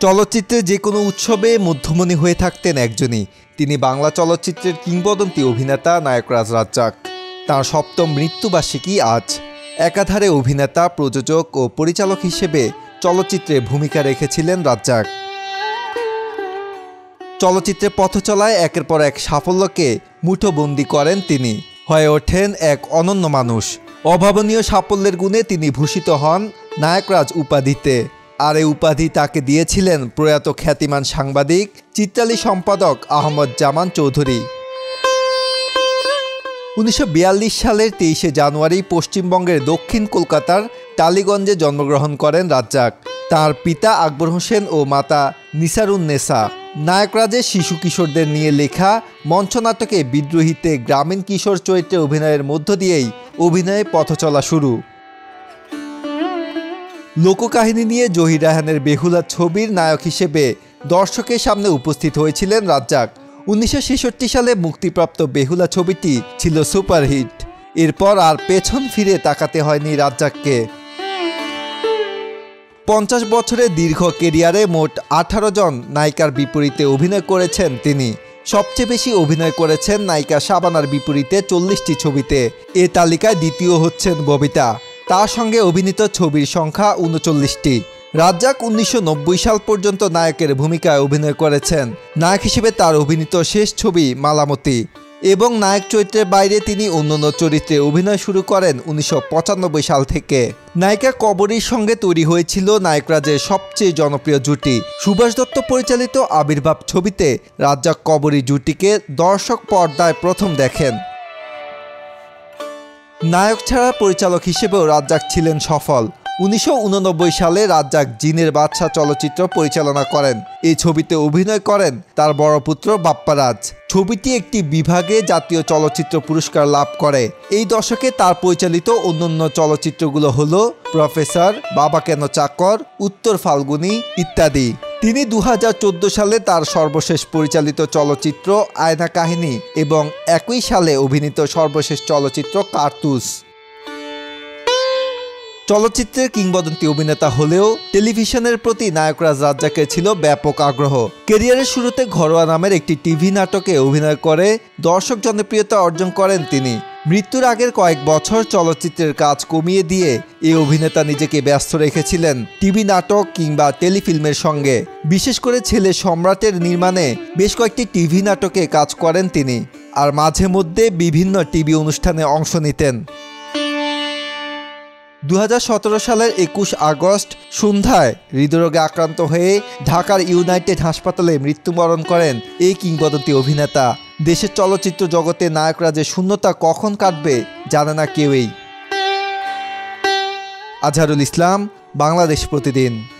চলচ্চিত্রে যে কোনো উৎসবে মধ্যমণি হয়ে থাকতেন একজনই। তিনি বাংলা চলচ্চিত্রের কিংবদন্তি অভিনেতা নায়করাজ রাজ্জাক। তাঁর সপ্তম মৃত্যুবার্ষিকী আজ। একাধারে অভিনেতা, প্রযোজক ও পরিচালক হিসেবে চলচ্চিত্রে ভূমিকা রেখেছিলেন রাজ্জাক। চলচ্চিত্রে পথচলায় একের পর এক সাফল্যকে মুঠোবন্দি করেন তিনি। হয়ে ওঠেন এক অনন্য মানুষ। অভাবনীয় সাফল্যের গুণে তিনি ভূষিত হন নায়করাজ উপাধিতে। আর এই উপাধি তাকে দিয়েছিলেন প্রয়াত খ্যাতিমান সাংবাদিক, চিত্রালী সম্পাদক আহমদ জামান চৌধুরী। 1942 সালের 23শে জানুয়ারি পশ্চিমবঙ্গের দক্ষিণ কলকাতার টালিগঞ্জে জন্মগ্রহণ করেন রাজ্জাক। তার পিতা আকবর হোসেন ও মাতা নিসারুন্নেসা। নায়করাজের শিশু কিশোরদের নিয়ে লেখা মঞ্চনাটকে বিদ্রোহীতে গ্রামীণ কিশোর চরিত্রে অভিনয়ের মধ্য দিয়েই অভিনয়ে পথচলা শুরু। লোককাহিনী নিয়ে জহির রায়হানের বেহুলা ছবির নায়ক হিসেবে দর্শকের সামনে উপস্থিত হয়েছিলেন রাজ্জাক। 1966 সালে মুক্তিপ্রাপ্ত বেহুলা ছবিটি ছিল সুপারহিট। এরপর আর পেছন ফিরে তাকাতে হয়নি রাজ্জাককে। 50 বছরের দীর্ঘ কেরিয়ারে মোট 18 জন নায়িকার বিপরীতে অভিনয় করেছেন তিনি। সবচেয়ে বেশি অভিনয় করেছেন নায়িকা শাবানার বিপরীতে 40টি ছবিতে। এ তালিকায় দ্বিতীয় হচ্ছেন ববিতা। তার সঙ্গে অভিনীত ছবির সংখ্যা 39টি। রাজ্জাক 1990 সাল পর্যন্ত নায়কের ভূমিকায় অভিনয় করেছেন। নায়ক হিসেবে তার অভিনীত শেষ ছবি মালামতি। এবং নায়ক চরিত্রের বাইরে তিনি অন্যান্য চরিত্রে অভিনয় শুরু করেন 1995 সাল থেকে। নায়িকা কবরীর সঙ্গে তৈরি হয়েছিল নায়করাজের সবচেয়ে জনপ্রিয় জুটি। সুভাষ দত্ত পরিচালিত আবির্ভাব ছবিতে রাজ্জাক কবরী জুটিকে দর্শক পর্দায় প্রথম দেখেন। নায়ক ছাড়া পরিচালক হিসেবেও রাজ্জাক ছিলেন সফল। 1989 সালে রাজ্জাক জিনের বাদশা চলচ্চিত্র পরিচালনা করেন। এই ছবিতে অভিনয় করেন তার বড় পুত্র বাপ্পারাজ। ছবিটি একটি বিভাগে জাতীয় চলচ্চিত্র পুরস্কার লাভ করে। এই দশকে তার পরিচালিত অন্যান্য চলচ্চিত্রগুলো হলো প্রফেসর, বাবা কেন চাকর, উত্তর ফাল্গুনী ইত্যাদি। তিনি 2014 সালে তার সর্বশেষ পরিচালিত চলচ্চিত্র আয়না কাহিনী এবং একই সালে অভিনীত সর্বশেষ চলচ্চিত্র কার্তুজ। চলচ্চিত্রের কিংবদন্তি অভিনেতা হলেও টেলিভিশনের প্রতি নায়করাজ রাজ্জাকের ছিল ব্যাপক আগ্রহ। ক্যারিয়ারের শুরুতে ঘরোয়া নামের একটি টিভি নাটকে অভিনয় করে দর্শক জনপ্রিয়তা অর্জন করেন তিনি। মৃত্যুর আগের কয়েক বছর চলচ্চিত্রের কাজ কমিয়ে দিয়ে এই অভিনেতা নিজেকে ব্যস্ত রেখেছিলেন টিভি নাটক কিংবা টেলিফিল্মের সঙ্গে। বিশেষ করে ছেলে সম্রাটের নির্মাণে বেশ কয়েকটি টিভি নাটকে কাজ করেন তিনি। আর মাঝে মধ্যে বিভিন্ন টিভি অনুষ্ঠানে অংশ নিতেন। 2017 সালের 21 আগস্ট সন্ধ্যায় হৃদরোগে আক্রান্ত হয়ে ঢাকার ইউনাইটেড হাসপাতালে মৃত্যুবরণ করেন এই কিংবদন্তি অভিনেতা। দেশের চলচ্চিত্র জগতে নায়করাজের শূন্যতা কখন কাটবে জানে না কেউই। আজহারুল ইসলাম, বাংলাদেশ প্রতিদিন।